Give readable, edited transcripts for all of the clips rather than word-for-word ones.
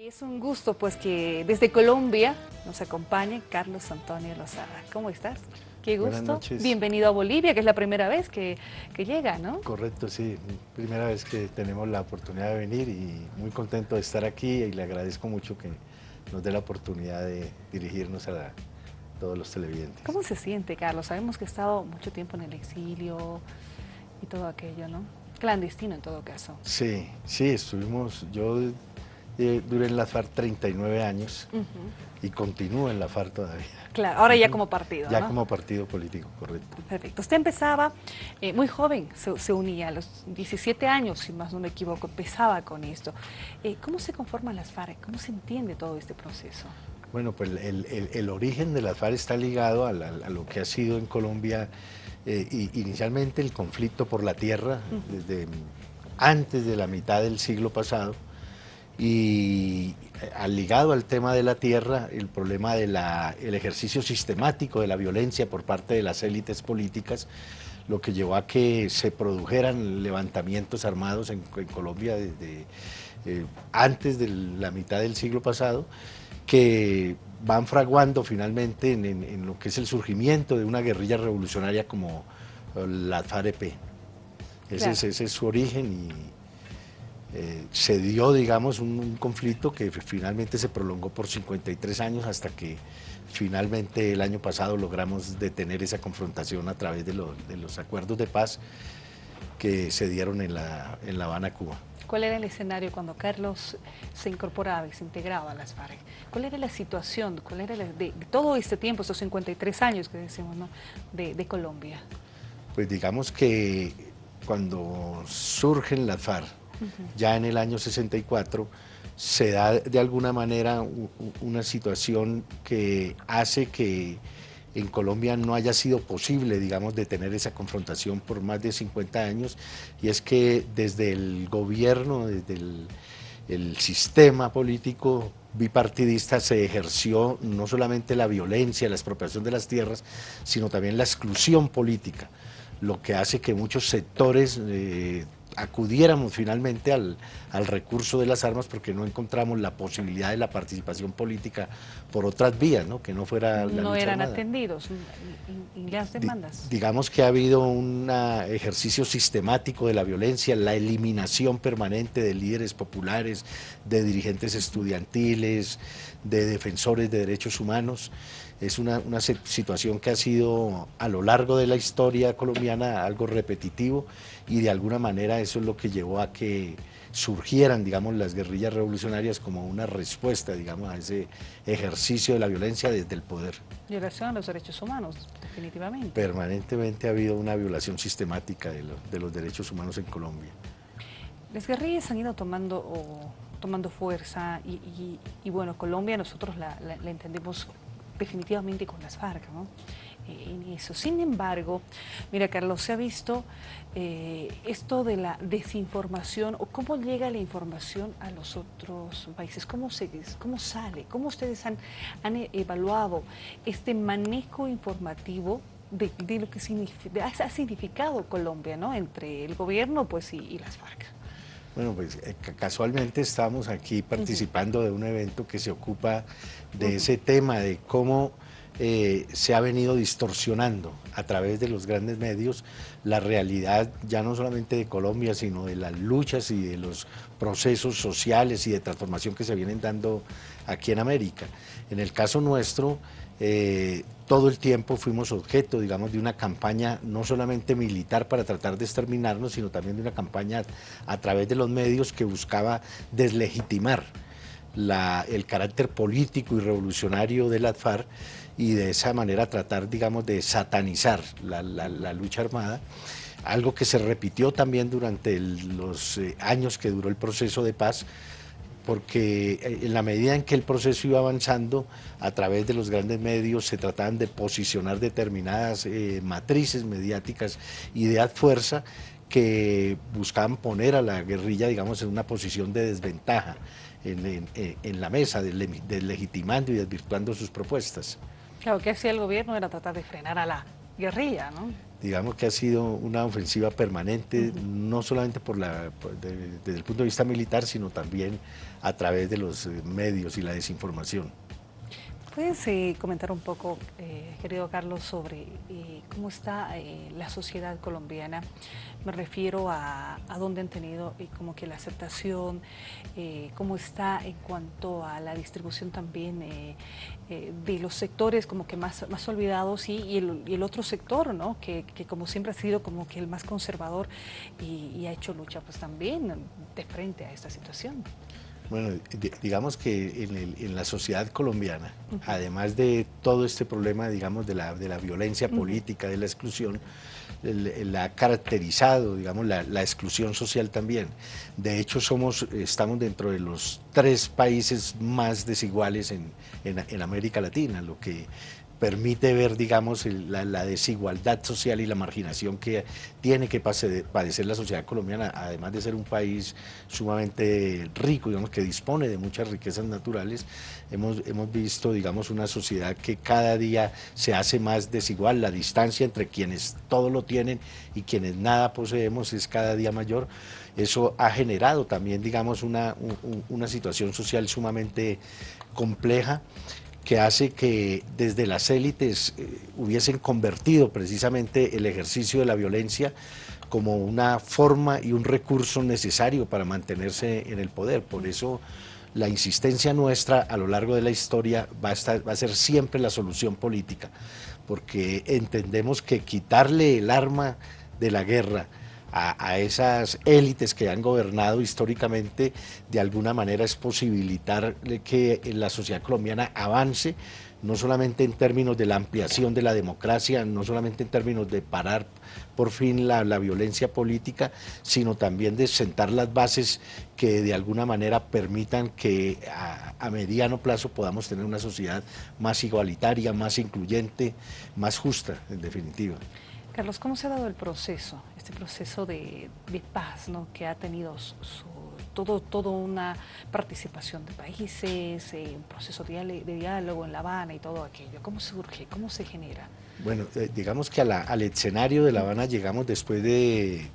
Es un gusto pues que desde Colombia nos acompañe Carlos Antonio Lozada. ¿Cómo estás? Qué Buenas gusto. noches. Bienvenido a Bolivia, que es la primera vez que llega, ¿no? Correcto, sí. Primera vez que tenemos la oportunidad de venir y muy contento de estar aquí y le agradezco mucho que nos dé la oportunidad de dirigirnos a todos los televidentes. ¿Cómo se siente, Carlos? Sabemos que ha estado mucho tiempo en el exilio y todo aquello, ¿no? Clandestino en todo caso. Sí, sí, yo duré en la FARC 39 años y continúo en la FARC todavía. Claro, ahora ya como partido, Ya ¿no? como partido político, correcto. Perfecto. Usted empezaba muy joven, se unía a los 17 años, si más no me equivoco, empezaba con esto. ¿Cómo se conforman las FARC? ¿Cómo se entiende todo este proceso? Bueno, pues el origen de las FARC está ligado a lo que ha sido en Colombia inicialmente el conflicto por la tierra, desde antes de la mitad del siglo pasado, y ligado al tema de la tierra, el problema del ejercicio sistemático de la violencia por parte de las élites políticas, lo que llevó a que se produjeran levantamientos armados en Colombia desde antes de la mitad del siglo pasado, que van fraguando finalmente en lo que es el surgimiento de una guerrilla revolucionaria como la FARC-EP. Ese es su origen y se dio, digamos, un conflicto que finalmente se prolongó por 53 años hasta que finalmente el año pasado logramos detener esa confrontación a través de los acuerdos de paz que se dieron en La Habana, Cuba. ¿Cuál era el escenario cuando Carlos se incorporaba y se integraba a las FARC? ¿Cuál era la situación? ¿Cuál era de todo este tiempo, estos 53 años que decimos, ¿no? de Colombia? Pues digamos que cuando surgen las FARC, ya en el año 64, se da de alguna manera una situación que hace que en Colombia no haya sido posible, digamos, detener esa confrontación por más de 50 años, y es que desde el gobierno, desde el sistema político bipartidista se ejerció no solamente la violencia, la expropiación de las tierras, sino también la exclusión política, lo que hace que muchos sectores acudiéramos finalmente al recurso de las armas porque no encontramos la posibilidad de la participación política por otras vías, ¿no? Que no fuera la No lucha eran armada. atendidos y las demandas. Digamos que ha habido un ejercicio sistemático de la violencia, la eliminación permanente de líderes populares, de dirigentes estudiantiles, de defensores de derechos humanos. Es una situación que ha sido a lo largo de la historia colombiana algo repetitivo, y de alguna manera eso es lo que llevó a que surgieran, digamos, las guerrillas revolucionarias como una respuesta, digamos, a ese ejercicio de la violencia desde el poder. Violación a los derechos humanos, definitivamente. Permanentemente ha habido una violación sistemática de los derechos humanos en Colombia. Las guerrillas han ido tomando fuerza y bueno, Colombia nosotros la entendemos definitivamente con las FARC, ¿no? En eso. Sin embargo, mira, Carlos, se ha visto esto de la desinformación o cómo llega la información a los otros países, cómo sale, cómo ustedes han evaluado este manejo informativo de lo que ha significado Colombia, ¿no? Entre el gobierno pues y las FARC. Bueno, pues casualmente estamos aquí participando de un evento que se ocupa de ese tema, de cómo se ha venido distorsionando a través de los grandes medios la realidad ya no solamente de Colombia, sino de las luchas y de los procesos sociales y de transformación que se vienen dando aquí en América. En el caso nuestro, todo el tiempo fuimos objeto, digamos, de una campaña no solamente militar para tratar de exterminarnos, sino también de una campaña a través de los medios que buscaba deslegitimar el carácter político y revolucionario de las FARC y de esa manera tratar, digamos, de satanizar la lucha armada, algo que se repitió también durante los años que duró el proceso de paz, porque en la medida en que el proceso iba avanzando, a través de los grandes medios se trataban de posicionar determinadas matrices mediáticas y de fuerza que buscaban poner a la guerrilla, digamos, en una posición de desventaja en la mesa, deslegitimando y desvirtuando sus propuestas. Claro, que hacía el gobierno era tratar de frenar a guerrilla, ¿no? Digamos que ha sido una ofensiva permanente, no solamente desde el punto de vista militar, sino también a través de los medios y la desinformación. ¿Puedes comentar un poco, querido Carlos, sobre cómo está la sociedad colombiana? Me refiero a dónde han tenido como que la aceptación, cómo está en cuanto a la distribución también de los sectores como que más olvidados y el otro sector, ¿no? Que como siempre ha sido como que el más conservador y ha hecho lucha pues también de frente a esta situación. Bueno, digamos que en la sociedad colombiana, además de todo este problema, digamos, de la violencia política, de la exclusión, la ha caracterizado, digamos, la exclusión social también. De hecho, estamos dentro de los 3 países más desiguales en América Latina, lo que permite ver, digamos, la desigualdad social y la marginación que tiene que padecer la sociedad colombiana, además de ser un país sumamente rico, digamos, que dispone de muchas riquezas naturales. Hemos visto, digamos, una sociedad que cada día se hace más desigual, la distancia entre quienes todo lo tienen y quienes nada poseemos es cada día mayor. Eso ha generado también, digamos, una situación social sumamente compleja, que hace que desde las élites hubiesen convertido precisamente el ejercicio de la violencia como una forma y un recurso necesario para mantenerse en el poder. Por eso la insistencia nuestra a lo largo de la historia va a ser siempre la solución política, porque entendemos que quitarle el arma de la guerra a esas élites que han gobernado históricamente, de alguna manera es posibilitar que la sociedad colombiana avance, no solamente en términos de la ampliación de la democracia, no solamente en términos de parar por fin la violencia política, sino también de sentar las bases que de alguna manera permitan que a mediano plazo podamos tener una sociedad más igualitaria, más incluyente, más justa, en definitiva. Carlos, ¿cómo se ha dado el proceso, este proceso de paz, ¿no? Que ha tenido toda una participación de países, un proceso de diálogo en La Habana y todo aquello? ¿Cómo surge? ¿Cómo se genera? Bueno, digamos que al escenario de La Habana llegamos después de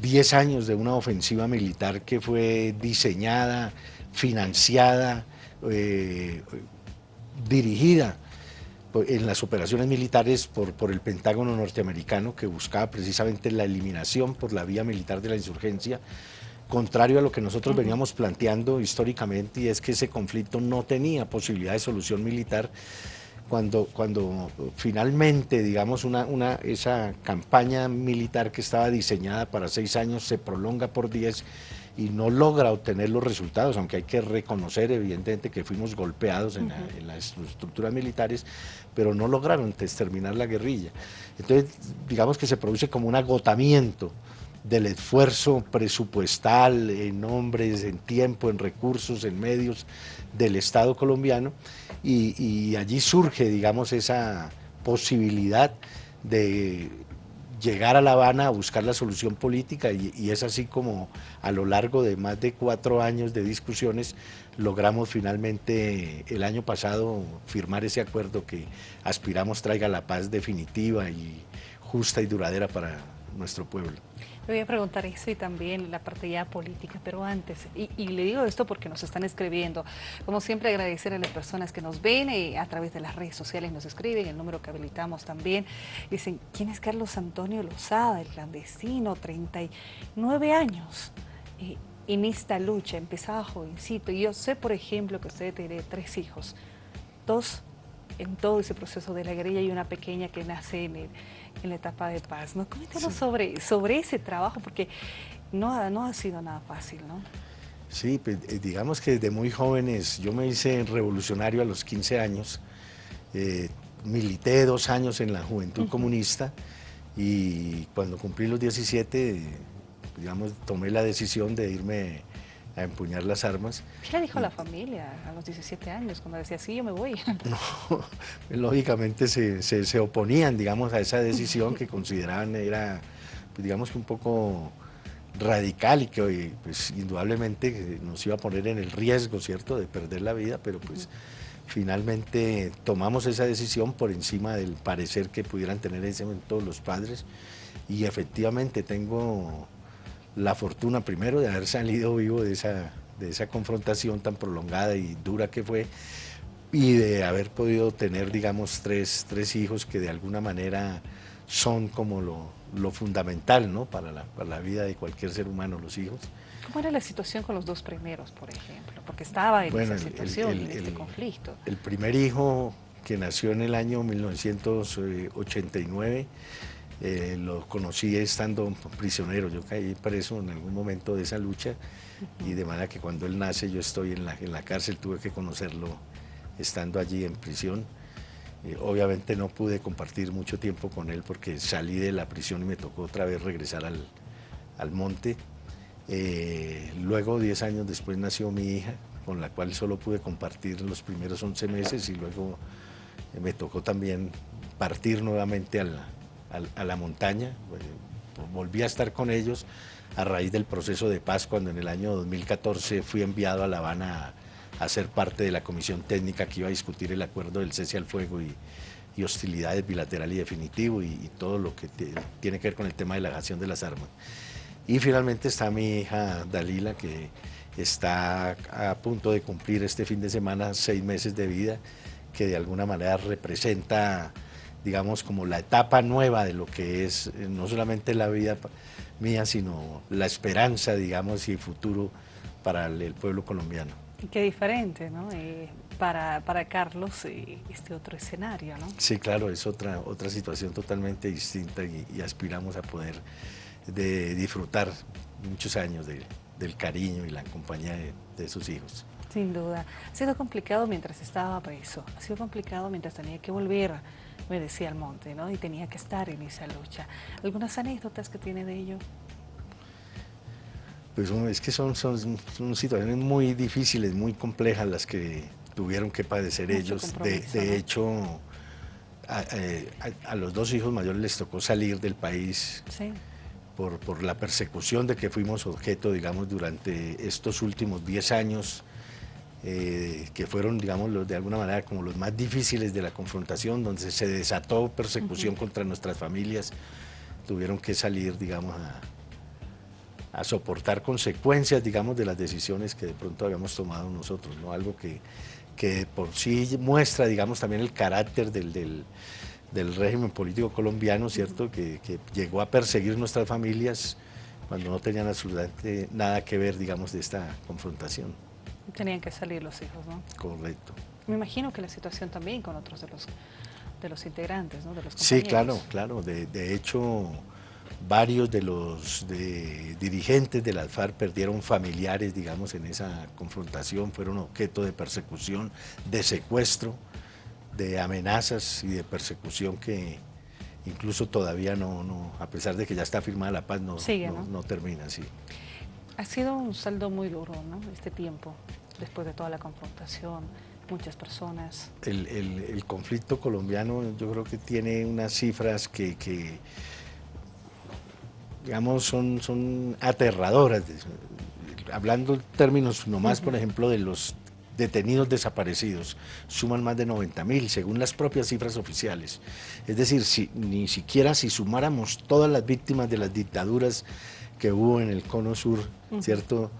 10 años de una ofensiva militar que fue diseñada, financiada, eh, dirigida en las operaciones militares por el Pentágono norteamericano, que buscaba precisamente la eliminación por la vía militar de la insurgencia, contrario a lo que nosotros veníamos planteando históricamente, y es que ese conflicto no tenía posibilidad de solución militar. Cuando finalmente, digamos, esa campaña militar que estaba diseñada para 6 años se prolonga por 10 y no logra obtener los resultados, aunque hay que reconocer evidentemente que fuimos golpeados en las estructuras militares, pero no lograron terminar la guerrilla. Entonces, digamos que se produce como un agotamiento del esfuerzo presupuestal en hombres, en tiempo, en recursos, en medios del Estado colombiano, y allí surge, digamos, esa posibilidad de llegar a La Habana a buscar la solución política, y es así como a lo largo de más de 4 años de discusiones logramos finalmente el año pasado firmar ese acuerdo que aspiramos traiga la paz definitiva y justa y duradera para nuestro pueblo. Le voy a preguntar eso y también la parte ya política, pero antes, y le digo esto porque nos están escribiendo, como siempre agradecer a las personas que nos ven a través de las redes sociales, nos escriben, el número que habilitamos también, dicen, ¿quién es Carlos Antonio Lozada, el clandestino, 39 años? En esta lucha, empezaba jovencito, y yo sé, por ejemplo, que usted tiene 3 hijos, 2 en todo ese proceso de la guerrilla y una pequeña que nace en la etapa de paz, ¿no? Coméntanos sobre ese trabajo, porque no ha sido nada fácil, ¿no? Sí, pues, digamos que desde muy jóvenes, yo me hice revolucionario a los 15 años, milité 2 años en la Juventud Comunista, y cuando cumplí los 17, digamos, tomé la decisión de irme a empuñar las armas. ¿Qué le dijo a la familia a los 17 años cuando decía, sí, yo me voy? No, lógicamente se oponían, digamos, a esa decisión que consideraban era, pues, digamos, que un poco radical, y que pues indudablemente nos iba a poner en el riesgo, ¿cierto?, de perder la vida, pero pues finalmente tomamos esa decisión por encima del parecer que pudieran tener en ese momento los padres, y efectivamente tengo la fortuna primero de haber salido vivo de esa confrontación tan prolongada y dura que fue, y de haber podido tener, digamos, tres hijos que de alguna manera son como lo fundamental, ¿no? Para la vida de cualquier ser humano, los hijos. ¿Cómo era la situación con los dos primeros, por ejemplo? Porque estaba en Bueno, esa situación, en este conflicto. el primer hijo, que nació en el año 1989, lo conocí estando prisionero. Yo caí preso en algún momento de esa lucha, y de manera que cuando él nace yo estoy en la cárcel, tuve que conocerlo estando allí en prisión. Obviamente no pude compartir mucho tiempo con él porque salí de la prisión y me tocó otra vez regresar al monte. Luego, 10 años después, nació mi hija, con la cual solo pude compartir los primeros 11 meses, y luego me tocó también partir nuevamente a la montaña. Volví a estar con ellos a raíz del proceso de paz, cuando en el año 2014 fui enviado a La Habana a ser parte de la comisión técnica que iba a discutir el acuerdo del cese al fuego y hostilidades bilateral y definitivo, y todo lo que tiene que ver con el tema de la dejación de las armas. Y finalmente está mi hija Dalila, que está a punto de cumplir este fin de semana 6 meses de vida, que de alguna manera representa, digamos, como la etapa nueva de lo que es no solamente la vida mía, sino la esperanza, digamos, y el futuro para el pueblo colombiano. Y qué diferente, ¿no? Para Carlos, este otro escenario, ¿no? Sí, claro, es otra situación totalmente distinta, y aspiramos a poder disfrutar muchos años del cariño y la compañía de sus hijos. Sin duda. Ha sido complicado mientras estaba preso, ha sido complicado mientras tenía que volver, me decía, al monte, ¿no? Y tenía que estar en esa lucha. ¿Algunas anécdotas que tiene de ello? Pues es que son situaciones muy difíciles, muy complejas las que tuvieron que padecer ellos. De hecho, a los dos hijos mayores les tocó salir del país. Sí. Por la persecución de que fuimos objeto, digamos, durante estos últimos 10 años, que fueron, digamos, de alguna manera como los más difíciles de la confrontación, donde se desató persecución contra nuestras familias. Tuvieron que salir, digamos, a soportar consecuencias, digamos, de las decisiones que de pronto habíamos tomado nosotros, ¿no? Algo que por sí muestra, digamos, también el carácter del régimen político colombiano, ¿cierto? Que llegó a perseguir nuestras familias cuando no tenían absolutamente nada que ver, digamos, de esta confrontación. Tenían que salir los hijos, ¿no? Correcto. Me imagino que la situación también con otros de los integrantes, ¿no? De los compañeros. Sí, claro, claro. De hecho, varios de los dirigentes de las FARC perdieron familiares, digamos, en esa confrontación, fueron objeto de persecución, de secuestro, de amenazas y de persecución que incluso todavía a pesar de que ya está firmada la paz, no termina así. Ha sido un saldo muy duro, ¿no? Este tiempo, después de toda la confrontación, muchas personas. El conflicto colombiano, yo creo que tiene unas cifras que digamos, son aterradoras. Hablando en términos nomás, por ejemplo, de los detenidos desaparecidos, suman más de 90.000, según las propias cifras oficiales. Es decir, ni siquiera si sumáramos todas las víctimas de las dictaduras que hubo en el cono sur, ¿cierto?,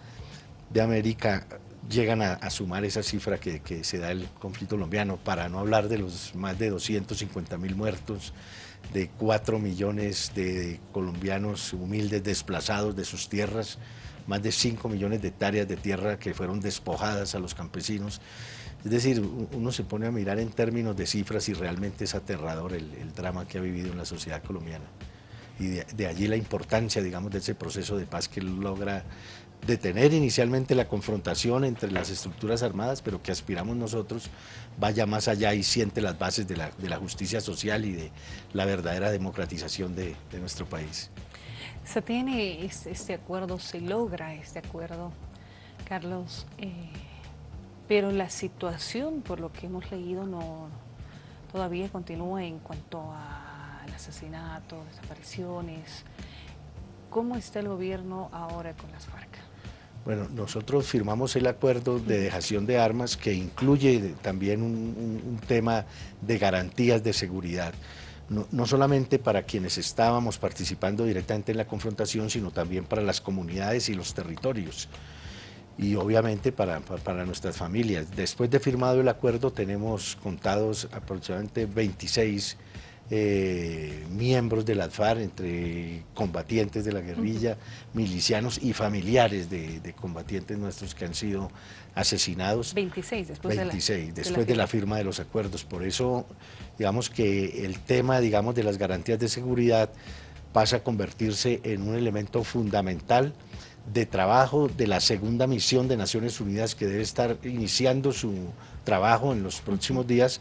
de América, llegan a sumar esa cifra que se da el conflicto colombiano, para no hablar de los más de 250.000 muertos, de 4 millones de colombianos humildes desplazados de sus tierras, más de 5 millones de hectáreas de tierra que fueron despojadas a los campesinos. Es decir, uno se pone a mirar en términos de cifras y realmente es aterrador el drama que ha vivido en la sociedad colombiana. Y de allí la importancia, digamos, de ese proceso de paz que logra detener inicialmente la confrontación entre las estructuras armadas, pero que aspiramos nosotros vaya más allá y siente las bases de la justicia social y de la verdadera democratización de nuestro país. Se tiene este acuerdo, se logra este acuerdo, Carlos, pero la situación, por lo que hemos leído, todavía continúa en cuanto al asesinato, desapariciones. ¿Cómo está el gobierno ahora con las FARC? Bueno, nosotros firmamos el acuerdo de dejación de armas que incluye también un tema de garantías de seguridad. No solamente para quienes estábamos participando directamente en la confrontación, sino también para las comunidades y los territorios. Y obviamente para nuestras familias. Después de firmado el acuerdo tenemos contados aproximadamente 26 miembros de las FARC, entre combatientes de la guerrilla, milicianos y familiares de combatientes nuestros que han sido asesinados. 26 después de la firma de los acuerdos. Por eso, digamos que el tema, digamos, de las garantías de seguridad pasa a convertirse en un elemento fundamental de trabajo de la segunda misión de Naciones Unidas, que debe estar iniciando su trabajo en los próximos días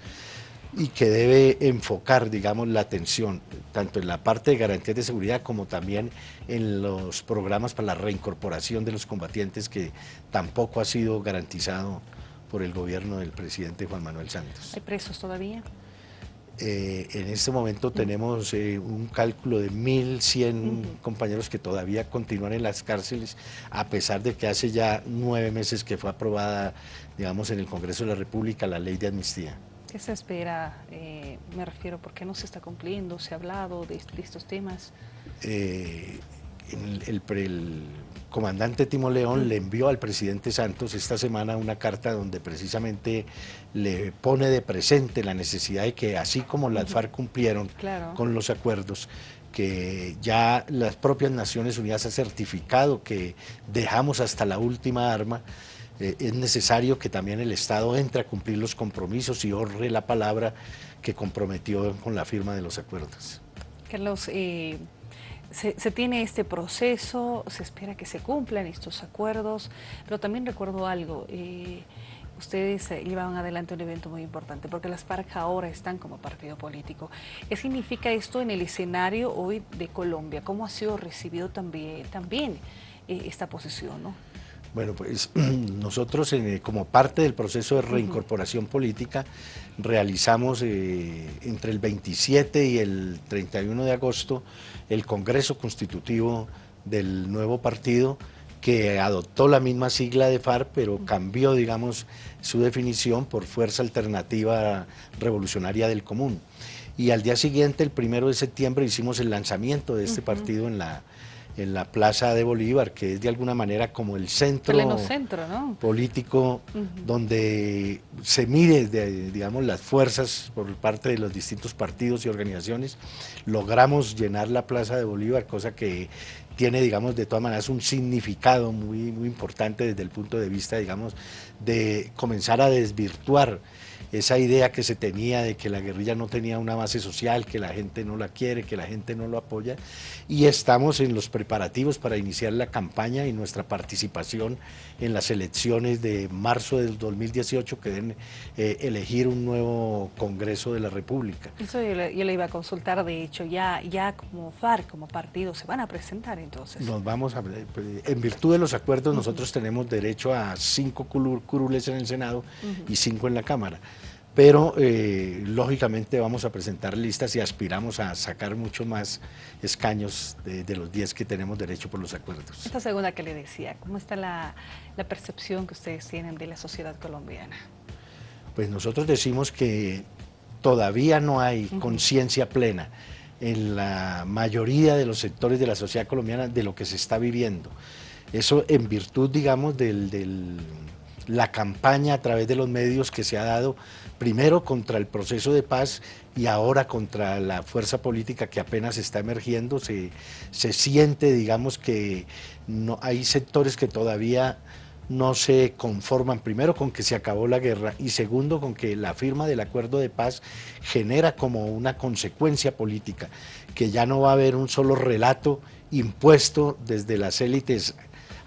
y que debe enfocar, digamos, la atención tanto en la parte de garantías de seguridad como también en los programas para la reincorporación de los combatientes, que tampoco ha sido garantizado por el gobierno del presidente Juan Manuel Santos. ¿Hay presos todavía? En este momento tenemos un cálculo de 1.100 compañeros que todavía continúan en las cárceles, a pesar de que hace ya 9 meses que fue aprobada, digamos, en el Congreso de la República la ley de amnistía. ¿Qué se espera? Me refiero, ¿por qué no se está cumpliendo? ¿Se ha hablado de estos temas? El comandante Timo León le envió al presidente Santos esta semana una carta donde precisamente le pone de presente la necesidad de que, así como las FARC cumplieron con los acuerdos, que ya las propias Naciones Unidas han certificado que dejamos hasta la última arma, es necesario que también el Estado entre a cumplir los compromisos y honre la palabra que comprometió con la firma de los acuerdos. Carlos, se tiene este proceso, se espera que se cumplan estos acuerdos, pero también recuerdo algo, ustedes llevaban adelante un evento muy importante, porque las FARC ahora están como partido político. ¿Qué significa esto en el escenario hoy de Colombia? ¿Cómo ha sido recibido también esta posición, ¿no? Bueno, pues nosotros como parte del proceso de reincorporación política realizamos entre el 27 y el 31 de agosto el Congreso Constitutivo del nuevo partido, que adoptó la misma sigla de FARC, pero cambió, digamos, su definición por Fuerza Alternativa Revolucionaria del Común. Y al día siguiente, el 1 de septiembre, hicimos el lanzamiento de este partido en la Plaza de Bolívar, que es de alguna manera como el centro, ¿no? político, donde se mide, digamos, las fuerzas por parte de los distintos partidos y organizaciones. Logramos llenar la Plaza de Bolívar, cosa que tiene, digamos, de todas maneras un significado muy, muy importante desde el punto de vista, digamos, de comenzar a desvirtuar esa idea que se tenía de que la guerrilla no tenía una base social, que la gente no la quiere, que la gente no lo apoya, y estamos en los preparativos para iniciar la campaña y nuestra participación en las elecciones de marzo del 2018, que deben elegir un nuevo Congreso de la República. Eso yo le iba a consultar, de hecho, ya como FARC, como partido, ¿se van a presentar entonces? Nos vamos a, en virtud de los acuerdos, nosotros tenemos derecho a 5 curules en el Senado y 5 en la Cámara. Pero lógicamente vamos a presentar listas y aspiramos a sacar mucho más escaños de los 10 que tenemos derecho por los acuerdos. Esta segunda que le decía, ¿cómo está la percepción que ustedes tienen de la sociedad colombiana? Pues nosotros decimos que todavía no hay conciencia plena en la mayoría de los sectores de la sociedad colombiana de lo que se está viviendo. Eso en virtud, digamos, la campaña a través de los medios que se ha dado primero contra el proceso de paz y ahora contra la fuerza política que apenas está emergiendo. Se siente, digamos, que no, hay sectores que todavía no se conforman, primero con que se acabó la guerra y segundo con que la firma del acuerdo de paz genera como una consecuencia política, que ya no va a haber un solo relato impuesto desde las élites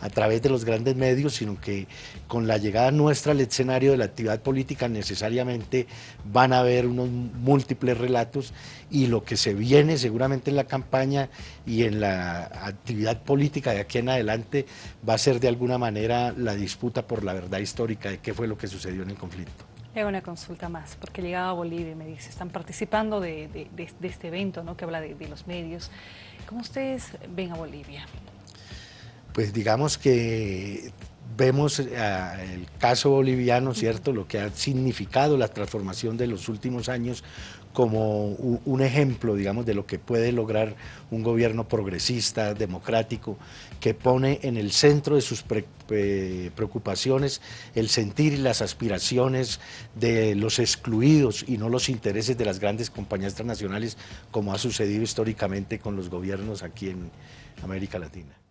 a través de los grandes medios, sino que con la llegada nuestra al escenario de la actividad política necesariamente van a haber unos múltiples relatos, y lo que se viene seguramente en la campaña y en la actividad política de aquí en adelante va a ser de alguna manera la disputa por la verdad histórica de qué fue lo que sucedió en el conflicto. Le hago una consulta más, porque llegaba a Bolivia y me dice, están participando de este evento, ¿no?, que habla de los medios. ¿Cómo ustedes ven a Bolivia? Pues digamos que vemos el caso boliviano, ¿cierto? Lo que ha significado la transformación de los últimos años como un ejemplo, digamos, de lo que puede lograr un gobierno progresista, democrático, que pone en el centro de sus preocupaciones el sentir y las aspiraciones de los excluidos y no los intereses de las grandes compañías transnacionales, como ha sucedido históricamente con los gobiernos aquí en América Latina.